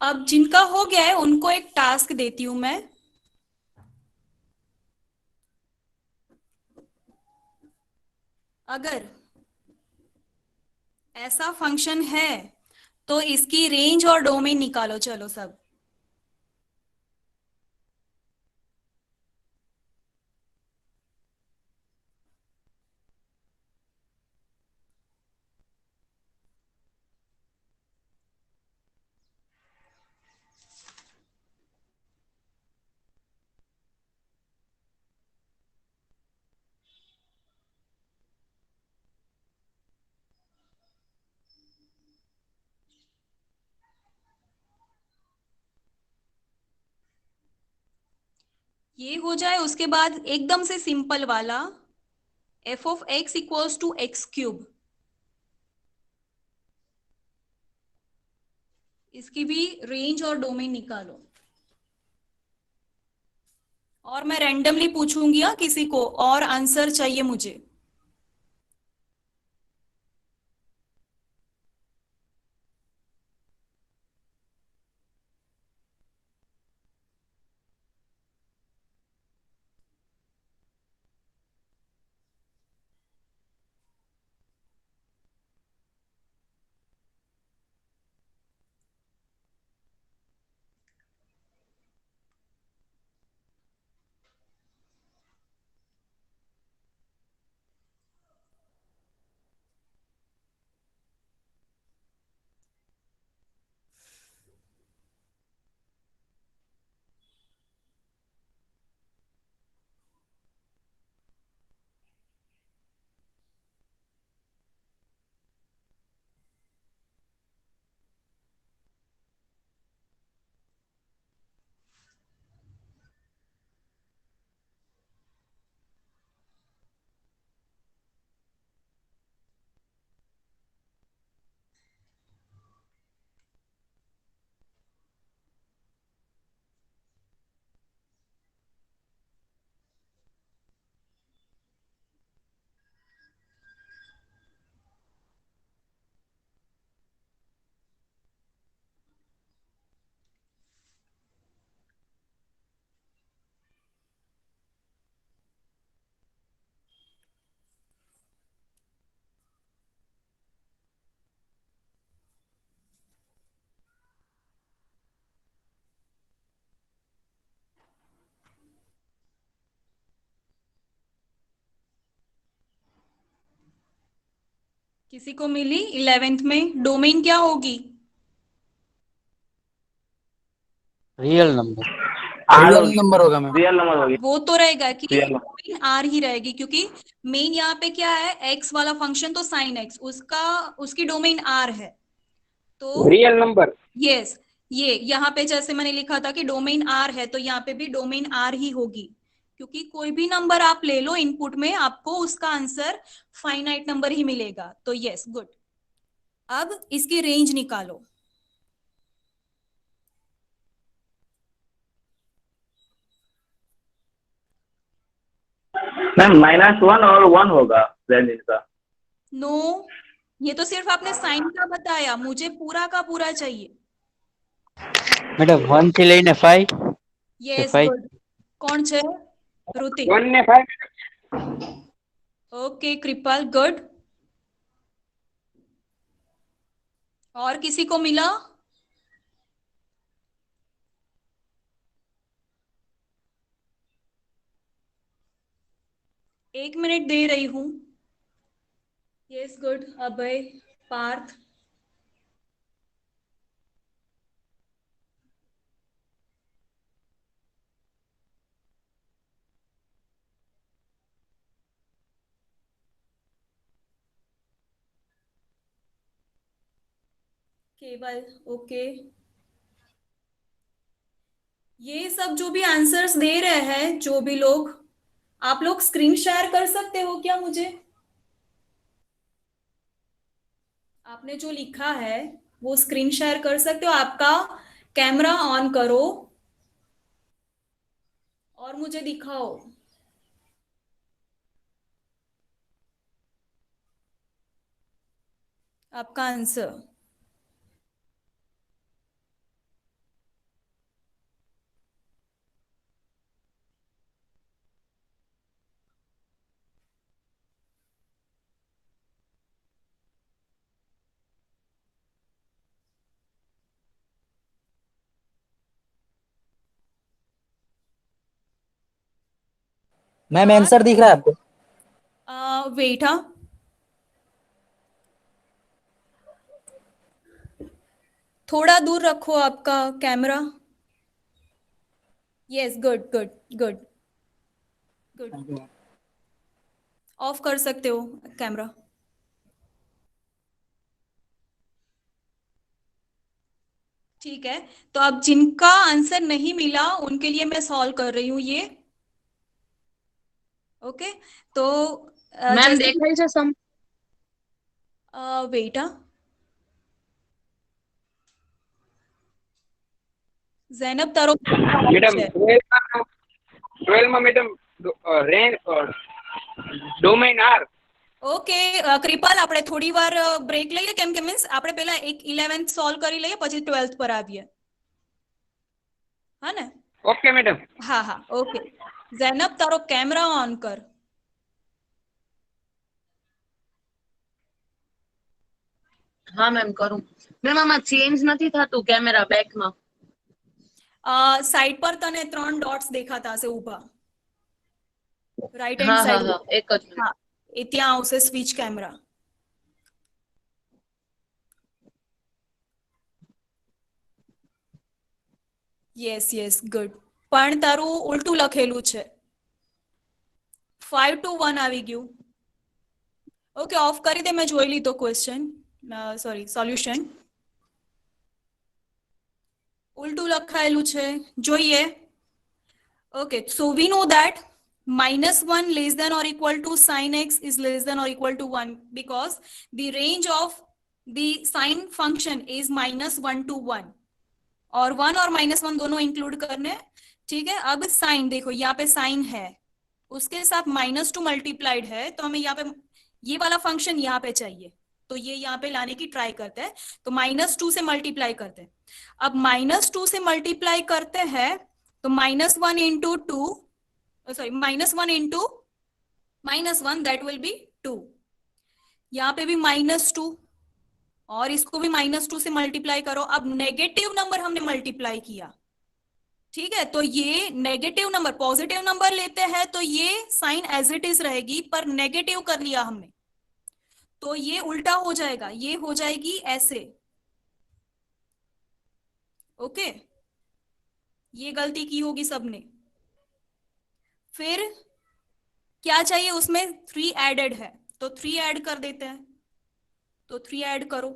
अब जिनका हो गया है उनको एक टास्क देती हूं मैं। अगर ऐसा फंक्शन है तो इसकी रेंज और डोमेन निकालो चलो सब। ये हो जाए उसके बाद एकदम से सिंपल वाला f of x equals to x cube, इसकी भी रेंज और डोमेन निकालो। और मैं रैंडमली पूछूंगी किसी को और आंसर चाहिए मुझे। किसी को मिली 11th में डोमेन क्या होगी? Real number. रियल नंबर होगा मैम। रियल नंबर हो गया। वो तो रहेगा कि Real number। डोमेन आर ही रहेगी, क्योंकि मेन यहाँ पे क्या है, एक्स वाला फंक्शन तो साइन एक्स, उसका उसकी डोमेन आर है। तो रियल नंबर। यस, ये यहाँ पे जैसे मैंने लिखा था कि डोमेन आर है, तो यहाँ पे भी डोमेन आर ही होगी, क्योंकि कोई भी नंबर आप ले लो इनपुट में, आपको उसका आंसर फाइनाइट नंबर ही मिलेगा। तो यस, गुड। अब इसकी रेंज निकालो। मैम -1 और 1 होगा रेंज इसका। नो, ये तो सिर्फ आपने साइन का बताया, मुझे पूरा का पूरा चाहिए। मैडम 1 થી લઈને 5 यस, 5 गुड। कौन છે? ऋतिक। 1 ને 5 ओके कृपाल, गुड। और किसी को मिला? एक मिनट दे रही हूं। Yes, good. Abhay, Parth. Keval, okay. ये सब जो भी आंसर्स दे रहे हैं, जो भी लोग, आप लोग स्क्रीन शेयर कर सकते हो क्या मुझे? आपने जो लिखा है वो स्क्रीन शेयर कर सकते हो? आपका कैमरा ऑन करो और मुझे दिखाओ आपका आंसर। मैम हाँ। आंसर दिख रहा है आपको? वेट, हाँ, थोड़ा दूर रखो आपका camera. Yes, good good good good. Of कर सकते हो कैमरा। ठीक है, तो अब जिनका आंसर नहीं मिला उनके लिए मैं सॉल्व कर रही हूँ ये। ओके, तो મેમ जैसे દેખાય છે સમ? वेट, जैनब तारो मैडम 12 में madam range domain are. Okay, Kripal આપણે થોડી વાર બ્રેક લઈએ, કેમ કે મીન્સ આપણે પહેલા એક 11th સોલ્વ કરી લઈએ પછી 12th પર આવીએ, હા ને? Okay madam. હા હા, ઓકે। ઝૈનબ તારો કેમેરા ઓન કર। હા મેમ કરું। મેમ આમાં ચેન્જ નથી થતું કેમેરા બેકમાં। સાઈડ પર તને 3 ડોટ્સ દેખાતા હશે ઊભા, રાઈટ હેન્ડ હા હા સાઈડ। હા એક જ મિનિટ। હા, એ ત્યાં આવશે switch camera. Yes yes, good. પણ તારું ઉલટું લખેલું છે, 5 to 1 આવી ગયું। ઓકે, ઓફ કરી દે, મેં જોઈ લીધો ક્વેશ્ચન, સોરી સોલ્યુશન। ઉલટું લખાયેલું છે, જોઈએ। Okay, so we know that -1 less than or equal to sin x is less than or equal to 1 because the range of the sin function is -1 to 1 और 1 और -1 दोनों इंक्लूड करने। ठीक है, अब साइन देखो, यहाँ पे साइन है, उसके साथ -2 मल्टीप्लाइड है, तो हमें यहाँ पे ये वाला फंक्शन यहाँ पे चाहिए, तो ये यहाँ पे लाने की ट्राई करते हैं। तो -2 से मल्टीप्लाई करते हैं। अब -2 से मल्टीप्लाई करते हैं तो -1 into 2, sorry -1 into -1 that will be 2। यहाँ पे भी -2 और इसको भी -2 से मल्टीप्लाई करो। अब नेगेटिव नंबर हमने मल्टीप्लाई किया, ठीक है, तो ये नेगेटिव नंबर, पॉजिटिव नंबर लेते हैं तो ये साइन एज इट इज रहेगी, पर नेगेटिव कर लिया हमने तो ये उल्टा हो जाएगा, ये हो जाएगी ऐसे। ओके, ये गलती की होगी सबने। फिर क्या चाहिए उसमें, 3 एडेड है तो 3 ऐड कर देते हैं, तो 3 ऐड करो।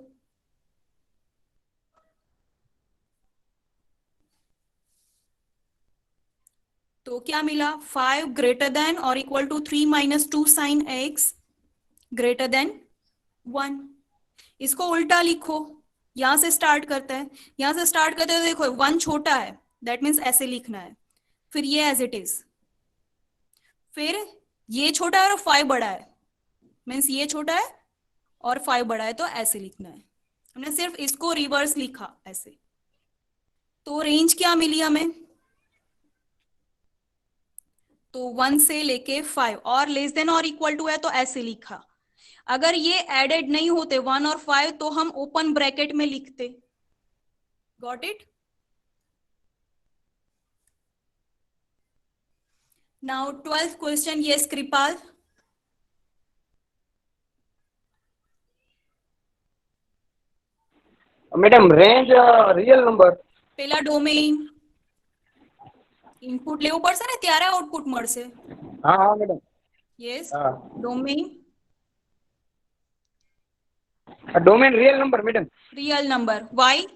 तो क्या मिला, 5 ग्रेटर देन और equal to 3 - 2 sin x greater than 1। इसको उल्टा लिखो, यहां से स्टार्ट करते हैं, यहां से स्टार्ट करते हैं, देखो 1 छोटा है, दैट मीन्स ऐसे लिखना है, फिर ये एज इट इज, फिर ये छोटा है और 5 बड़ा है, मीन्स ये छोटा है और 5 बड़ा है, तो ऐसे लिखना है। हमने सिर्फ इसको रिवर्स लिखा ऐसे। तो रेंज क्या मिली हमें, तो 1 से लेके 5 और लेस देन और इक्वल टू है तो ऐसे लिखा। अगर ये एडेड नहीं होते 1 और 5 तो हम ओपन ब्रैकेट में लिखते। Got it? Now 12th question, yes Kripal. Madam range real number પેલા ડોમેઇન ઇનપુટ લેવું પડશે ને ત્યારે આઉટપુટ મળશે। हाँ हाँ मैडम यस, हाँ domain domain real number madam real number, y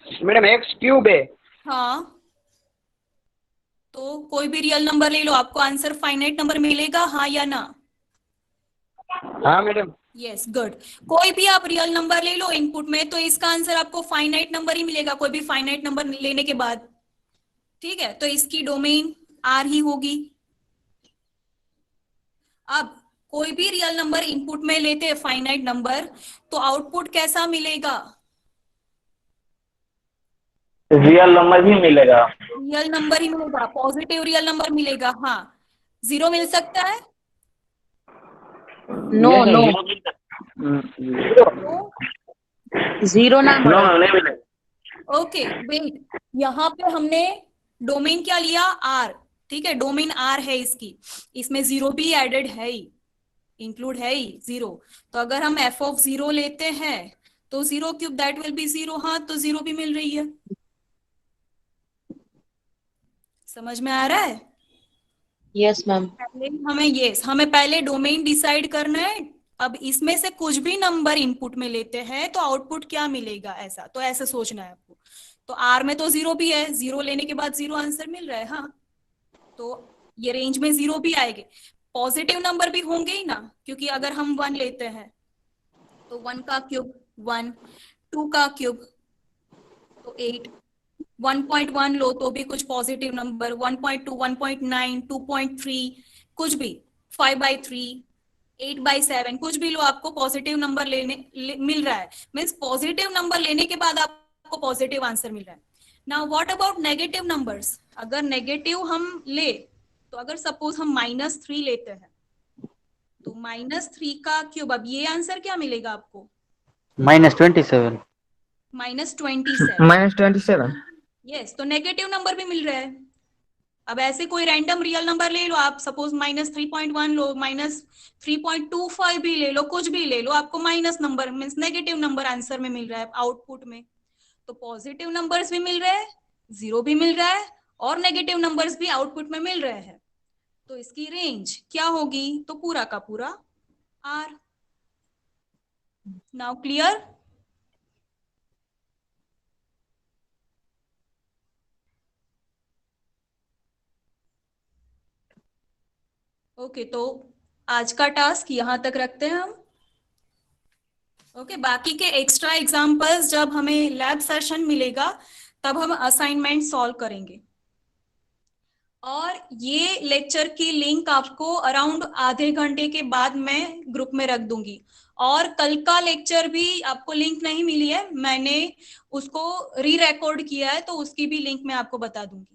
madam x cube है। हाँ, तो कोई भी रियल नंबर ले लो, आपको आंसर फाइनाइट नंबर मिलेगा, हाँ या ना? हाँ मैडम यस, गुड। कोई भी आप रियल नंबर ले लो इनपुट में तो इसका आंसर आपको फाइनाइट नंबर ही मिलेगा, कोई भी फाइनाइट नंबर लेने के बाद। ठीक है, तो इसकी डोमेन आर ही होगी। अब कोई भी रियल नंबर इनपुट में लेते हैं फाइनाइट नंबर, तो आउटपुट कैसा मिलेगा? रियल नंबर ही मिलेगा। रियल नंबर ही मिलेगा, पॉजिटिव रियल नंबर मिलेगा। हाँ, 0 मिल सकता है? नो नो तो जीरो ना नो મળે। नहीं मिलेगा। ओके वेट, यहाँ पे हमने डोमेन क्या लिया, आर, ठीक है, डोमेन आर है इसकी, इसमें जीरो भी एडेड है ही, इंक्लूड है ही जीरो। तो अगर हम एफ ऑफ जीरो लेते हैं तो zero cube that will be zero, हाँ तो जीरो भी मिल रही है। समझ में आ रहा है? Yes ma'am. हमें पहले डोमेन डिसाइड करना है। अब इसमें से कुछ भी नंबर इनपुट में लेते हैं तो आउटपुट क्या मिलेगा, ऐसा तो ऐसे सोचना है आपको। तो आर में तो जीरो भी है, जीरो लेने के बाद जीरो आंसर मिल रहा है, हाँ तो ये रेंज में जीरो भी आएंगे। पॉजिटिव नंबर भी होंगे ही ना, क्योंकि अगर हम 1 लेते हैं तो 1 का क्यूब 1, 2 का क्यूब तो 8, 1.1 लो तो भी कुछ पॉजिटिव नंबर, 1.2, 1.9, 2.3 कुछ भी, 5/3, 8/7 कुछ भी लो, आपको पॉजिटिव नंबर मिल रहा है। मीन्स पॉजिटिव नंबर लेने के बाद आपको पॉजिटिव आंसर मिल रहा है। Now what about negative numbers? अगर नेगेटिव हम ले तो अगर सपोज हम -3 लेते हैं तो -3 का क्यूब, अब ये आंसर क्या मिलेगा आपको? -27। -27। -27। यस, तो नेगेटिव नंबर भी मिल रहा है। अब ऐसे कोई रैंडम रियल नंबर ले लो आप, सपोज -3.1 लो, -3.25 भी ले लो, कुछ भी ले लो, आपको minus number means negative number answer में मिल रहा है आउटपुट में। तो पॉजिटिव नंबर्स भी मिल रहे हैं, जीरो भी मिल रहा है और नेगेटिव नंबर्स भी आउटपुट में मिल रहे हैं। तो इसकी रेंज क्या होगी? तो पूरा का पूरा आर। Now clear? ओके, तो आज का टास्क यहां तक रखते हैं हम। ओके, बाकी के एक्स्ट्रा एग्जाम्पल्स जब हमें लैब सेशन मिलेगा तब हम असाइनमेंट सॉल्व करेंगे। और ये लेक्चर की लिंक आपको अराउंड आधे घंटे के बाद मैं ग्रुप में रख दूंगी। और कल का लेक्चर भी आपको लिंक नहीं मिली है, मैंने उसको री रिकॉर्ड किया है तो उसकी भी लिंक मैं आपको बता दूंगी।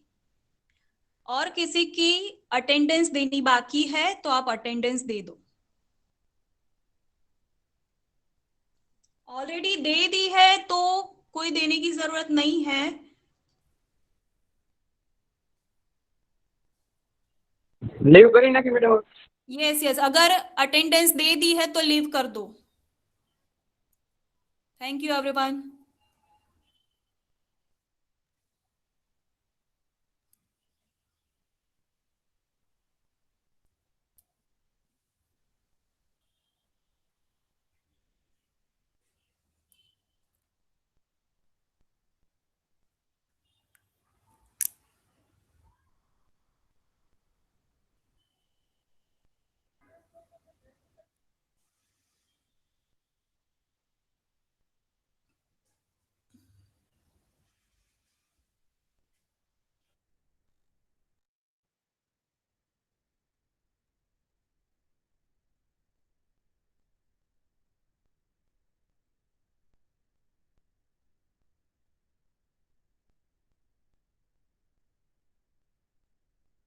और किसी की अटेंडेंस देनी बाकी है तो आप अटेंडेंस दे दो। ऑलरेडी दे दी है तो कोई देने की जरूरत नहीं है। लीव करी ना कि मैडम? यस, अगर अटेंडेंस दे दी है तो लीव कर दो। Thank you everyone.